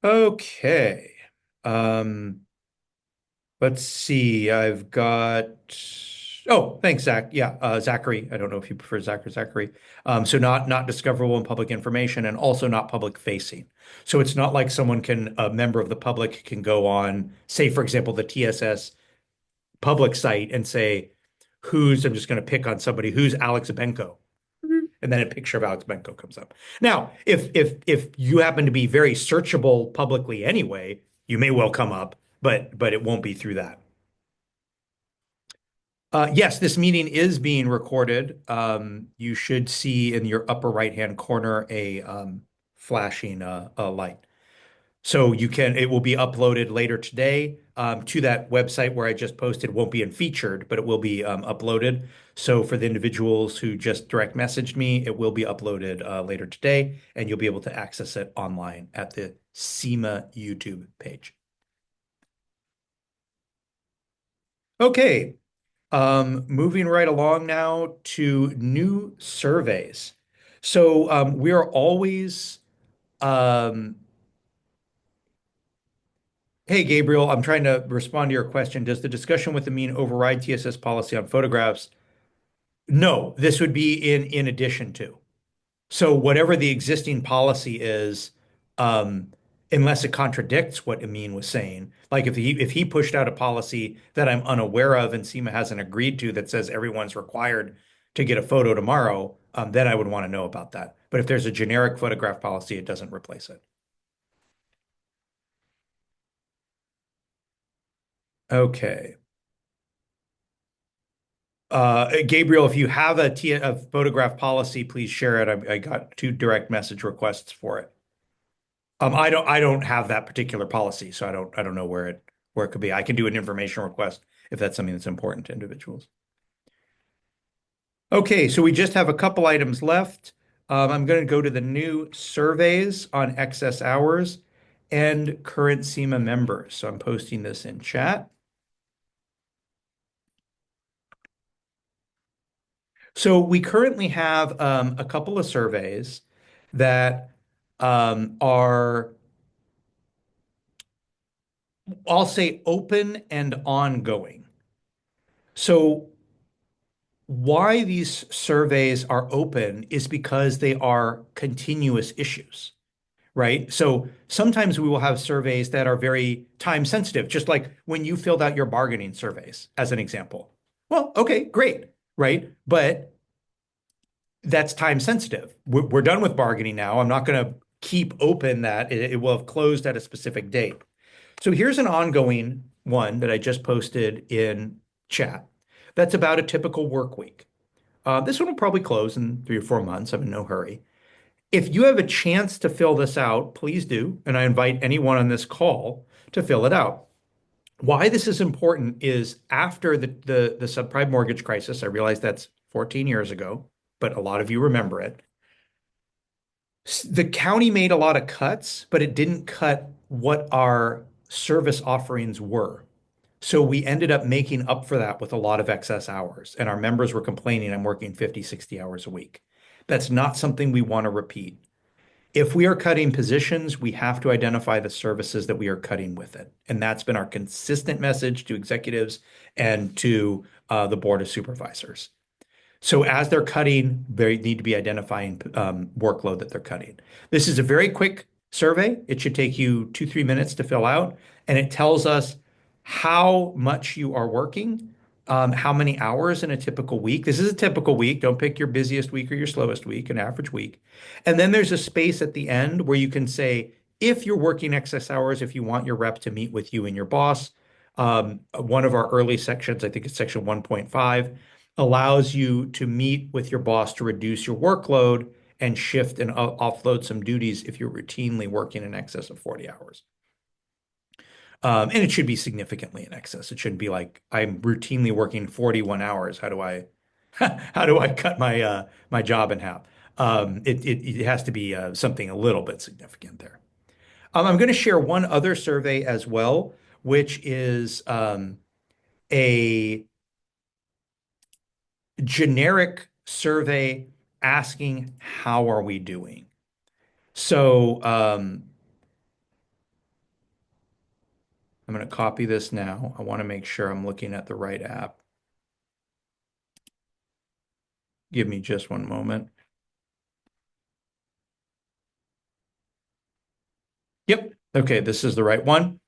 Okay. Um, let's see. I've got. Oh, thanks, Zach. Yeah, Zachary. I don't know if you prefer Zach or Zachary. So not discoverable in public information and also not public facing. So it's not like a member of the public can go on, say, for example, the TSS public site and say, I'm just going to pick on somebody, who's Alex Benko? And then a picture of Alex Benko comes up. Now, if you happen to be very searchable publicly anyway, you may well come up, but it won't be through that. Yes, this meeting is being recorded. You should see in your upper right-hand corner a flashing light. So it will be uploaded later today to that website where I just posted. It won't be in featured, but it will be uploaded. So for the individuals who just direct messaged me, it will be uploaded later today, and you'll be able to access it online at the CEMA YouTube page. Okay, moving right along now to new surveys. So we are always Hey, Gabriel, I'm trying to respond to your question. Does the discussion with the mean override TSS policy on photographs? No, this would be in addition to. So whatever the existing policy is, um, unless it contradicts what Amin was saying, like if he pushed out a policy that I'm unaware of and CEMA hasn't agreed to that says everyone's required to get a photo tomorrow, then I would want to know about that. But if there's a generic photograph policy, it doesn't replace it. Okay. Gabriel, if you have a photograph policy, please share it. I got 2 direct message requests for it. I don't have that particular policy, so I don't know where it could be. I can do an information request if that's something that's important to individuals. Okay, so we just have a couple items left. I'm going to go to the new surveys on excess hours and current CEMA members. So I'm posting this in chat. So we currently have a couple of surveys that are, I'll say, open and ongoing. So why these surveys are open is because they are continuous issues, right? So sometimes we will have surveys that are very time sensitive, just like when you filled out your bargaining surveys, as an example. Well, okay, great, right? But that's time sensitive. We're done with bargaining now. I'm not going to keep open that. It will have closed at a specific date. So here's an ongoing one that I just posted in chat. That's about a typical work week. This one will probably close in 3 or 4 months. I'm in no hurry. If you have a chance to fill this out, please do. And I invite anyone on this call to fill it out. Why this is important is after the subprime mortgage crisis, I realize that's 14 years ago, but a lot of you remember it. The county made a lot of cuts, but it didn't cut what our service offerings were. So we ended up making up for that with a lot of excess hours, and our members were complaining I'm working 50, 60 hours a week. That's not something we want to repeat. If we are cutting positions, we have to identify the services that we are cutting with it. And that's been our consistent message to executives and to the board of supervisors. So as they're cutting, they need to be identifying workload that they're cutting. This is a very quick survey. It should take you 2, 3 minutes to fill out, and it tells us how much you are working, how many hours in a typical week. This is a typical week. Don't pick your busiest week or your slowest week, an average week. And then there's a space at the end where you can say, if you're working excess hours, if you want your rep to meet with you and your boss, one of our early sections, I think it's section 1.5, allows you to meet with your boss to reduce your workload and shift and offload some duties if you're routinely working in excess of 40 hours. And it should be significantly in excess. It shouldn't be like I'm routinely working 41 hours. How do I cut my job in half? It has to be something a little bit significant there. I'm going to share one other survey as well, which is a generic survey asking how are we doing. So I'm going to copy this now. I want to make sure I'm looking at the right app. Give me just one moment. Yep. Okay, this is the right one.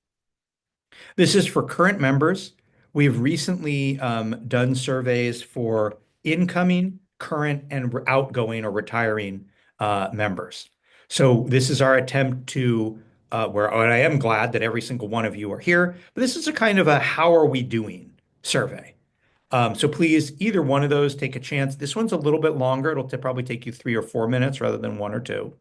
This is for current members. We've recently done surveys for incoming, current, and outgoing or retiring members. So this is our attempt to and I am glad that every single one of you are here, but this is a kind of a how are we doing survey. So please, either one of those, take a chance. This one's a little bit longer. It'll probably take you 3 or 4 minutes rather than 1 or 2.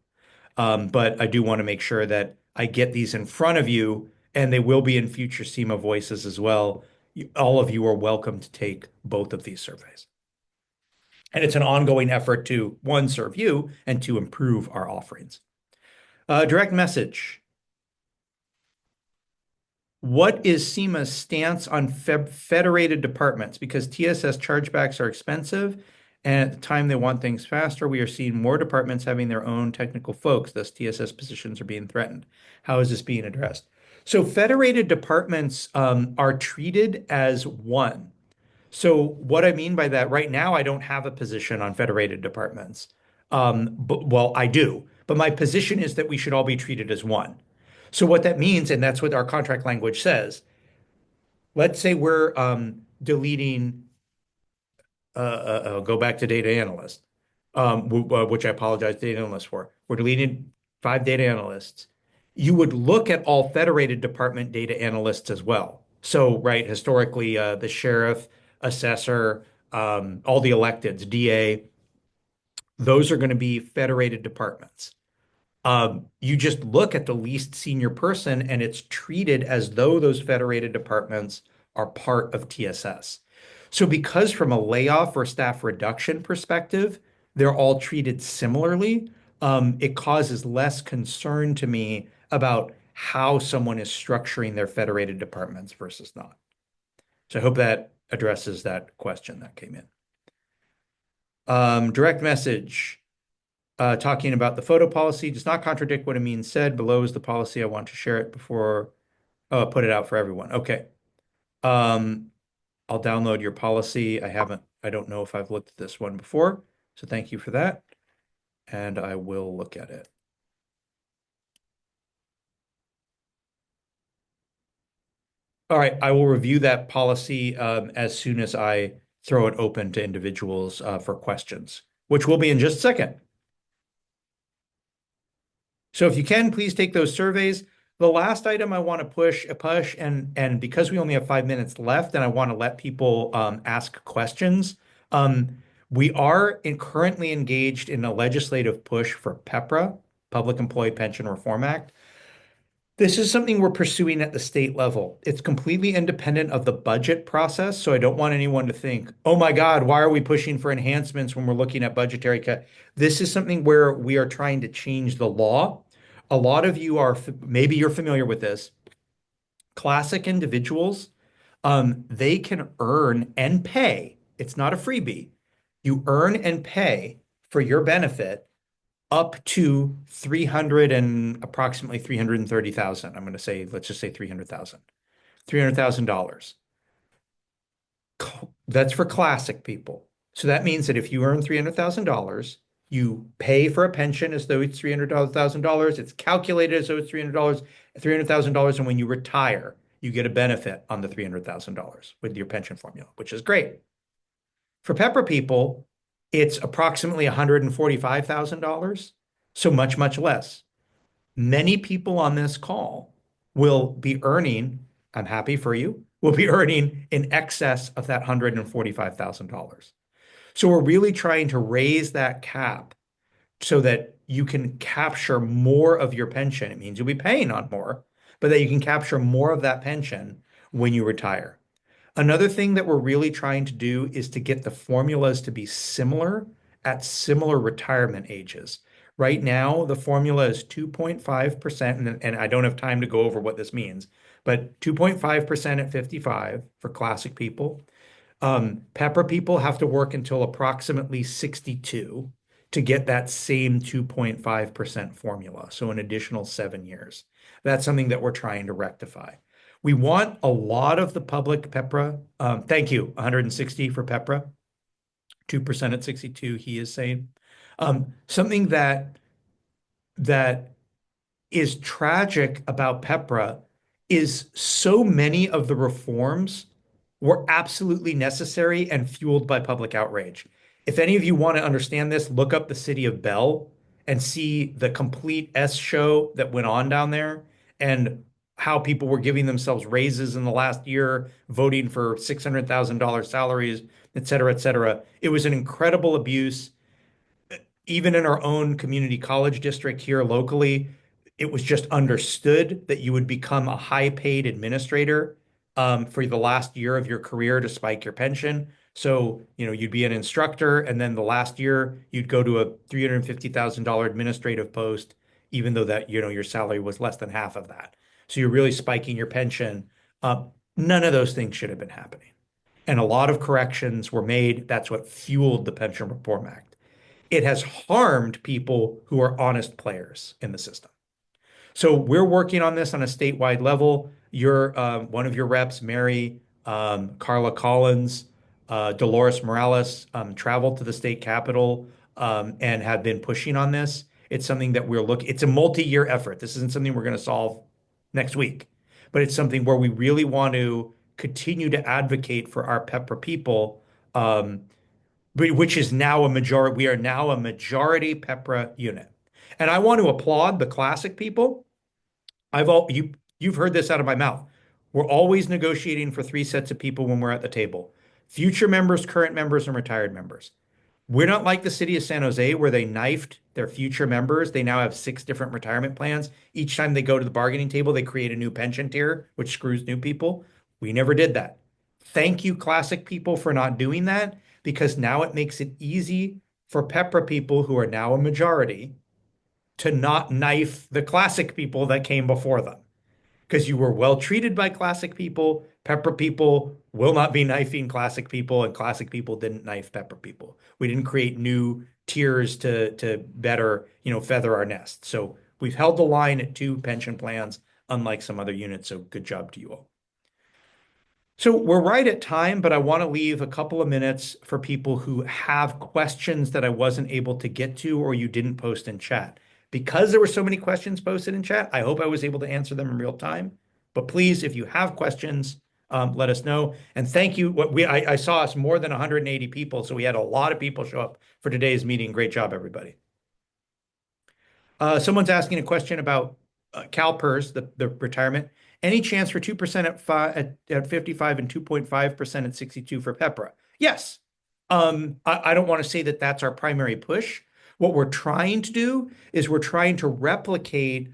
But I do want to make sure that I get these in front of you, and they will be in future CEMA voices as well. All of you are welcome to take both of these surveys. And it's an ongoing effort to, one, serve you, and to improve our offerings. Direct message. What is CEMA's stance on federated departments? Because TSS chargebacks are expensive, and at the time they want things faster, we are seeing more departments having their own technical folks, thus TSS positions are being threatened. How is this being addressed? So federated departments are treated as one. So what I mean by that, right now I don't have a position on federated departments. Well, I do, but my position is that we should all be treated as one. So what that means, and that's what our contract language says, let's say we're deleting, go back to data analyst, which I apologize to data analysts for. We're deleting 5 data analysts. You would look at all federated department data analysts as well. So, right, historically, the sheriff, assessor, all the electeds, DA, those are going to be federated departments. You just look at the least senior person and it's treated as though those federated departments are part of TSS. So because from a layoff or staff reduction perspective, they're all treated similarly, it causes less concern to me about how someone is structuring their federated departments versus not. So I hope that addresses that question that came in. Direct message. Talking about the photo policy does not contradict what Amin said. Below is the policy. I want to share it before put it out for everyone. Okay. I'll download your policy. I don't know if I've looked at this one before. So thank you for that. And I will look at it. All right. I will review that policy as soon as I throw it open to individuals for questions, which will be in just a second. So if you can, please take those surveys. The last item I want to push, and because we only have 5 minutes left, and I want to let people ask questions. We are currently engaged in a legislative push for PEPRA, Public Employee Pension Reform Act. This is something we're pursuing at the state level. It's completely independent of the budget process, so I don't want anyone to think, oh my God, why are we pushing for enhancements when we're looking at budgetary cut? This is something where we are trying to change the law. A lot of you are, maybe you're familiar with this. Classic individuals, they can earn and pay. It's not a freebie. You earn and pay for your benefit up to 300 and approximately 330,000. I'm going to say, let's just say 300,000. $300,000. That's for classic people. So that means that if you earn $300,000, you pay for a pension as though it's $300,000. It's calculated as though it's $300,000. And when you retire, you get a benefit on the $300,000 with your pension formula, which is great. For PEPRA people, it's approximately $145,000, so much, much less. Many people on this call will be earning, I'm happy for you, will be earning in excess of that $145,000. So we're really trying to raise that cap so that you can capture more of your pension. It means you'll be paying on more, but that you can capture more of that pension when you retire. Another thing that we're really trying to do is to get the formulas to be similar at similar retirement ages. Right now, the formula is 2.5%, and I don't have time to go over what this means, but 2.5% at 55 for classic people. PEPRA people have to work until approximately 62 to get that same 2.5% formula, so an additional 7 years. That's something that we're trying to rectify. We want a lot of the public PEPRA. Thank you, 160 for PEPRA, 2% at 62, he is saying. Something that is tragic about PEPRA is so many of the reforms were absolutely necessary and fueled by public outrage. If any of you want to understand this, look up the city of Bell and see the complete S show that went on down there and how people were giving themselves raises in the last year, voting for $600,000 salaries, et cetera, et cetera. It was an incredible abuse. Even in our own community college district here locally, it was just understood that you would become a high-paid administrator for the last year of your career to spike your pension. So, you'd be an instructor, and then the last year you'd go to a $350,000 administrative post, even though that, your salary was less than half of that. So you're really spiking your pension. None of those things should have been happening. And a lot of corrections were made. That's what fueled the Pension Reform Act. It has harmed people who are honest players in the system. So we're working on this on a statewide level. One of your reps, Mary, Carla Collins, Dolores Morales, traveled to the state capitol and have been pushing on this. It's something that it's a multi-year effort. This isn't something we're going to solve next week, but it's something where we really want to continue to advocate for our PEPRA people, which is now a majority. We are now a majority PEPRA unit. And I want to applaud the classic people. You've heard this out of my mouth. We're always negotiating for 3 sets of people when we're at the table: future members, current members, and retired members. We're not like the city of San Jose where they knifed their future members. They now have 6 different retirement plans. Each time they go to the bargaining table, they create a new pension tier, which screws new people. We never did that. Thank you, classic people, for not doing that, because now it makes it easy for PEPRA people, who are now a majority, to not knife the classic people that came before them. Because you were well treated by classic people, PEPRA people will not be knifing classic people, and classic people didn't knife PEPRA people. We didn't create new tiers to better, feather our nest. So we've held the line at 2 pension plans, unlike some other units. So good job to you all. So we're right at time, but I want to leave a couple of minutes for people who have questions that I wasn't able to get to or you didn't post in chat. Because there were so many questions posted in chat, I hope I was able to answer them in real time. But please, if you have questions, let us know. And thank you. I saw us more than 180 people, so we had a lot of people show up for today's meeting. Great job, everybody. Someone's asking a question about CalPERS, the retirement. Any chance for 2% at 55 and 2.5% at 62 for PEPRA? Yes. I don't want to say that that's our primary push. What we're trying to do is we're trying to replicate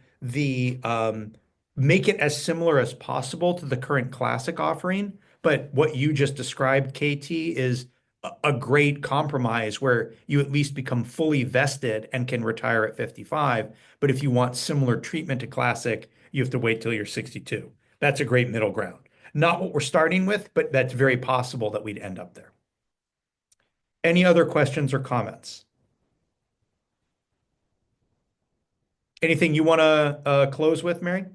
make it as similar as possible to the current classic offering. But what you just described, KT, is a great compromise where you at least become fully vested and can retire at 55. But if you want similar treatment to classic, you have to wait till you're 62. That's a great middle ground. Not what we're starting with, but that's very possible that we'd end up there. Any other questions or comments? Anything you want to close with, Mary?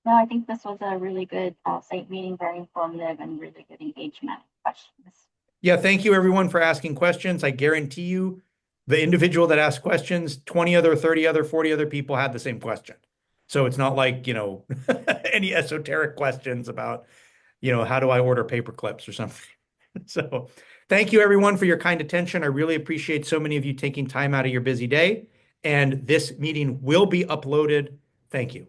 No, I think this was a really good site meeting, very informative and really good engagement questions. Yeah, thank you everyone for asking questions. I guarantee you the individual that asked questions, 20 other, 30 other, 40 other people had the same question. So it's not like, any esoteric questions about, how do I order paper clips or something. So thank you everyone for your kind attention. I really appreciate so many of you taking time out of your busy day. And this meeting will be uploaded. Thank you.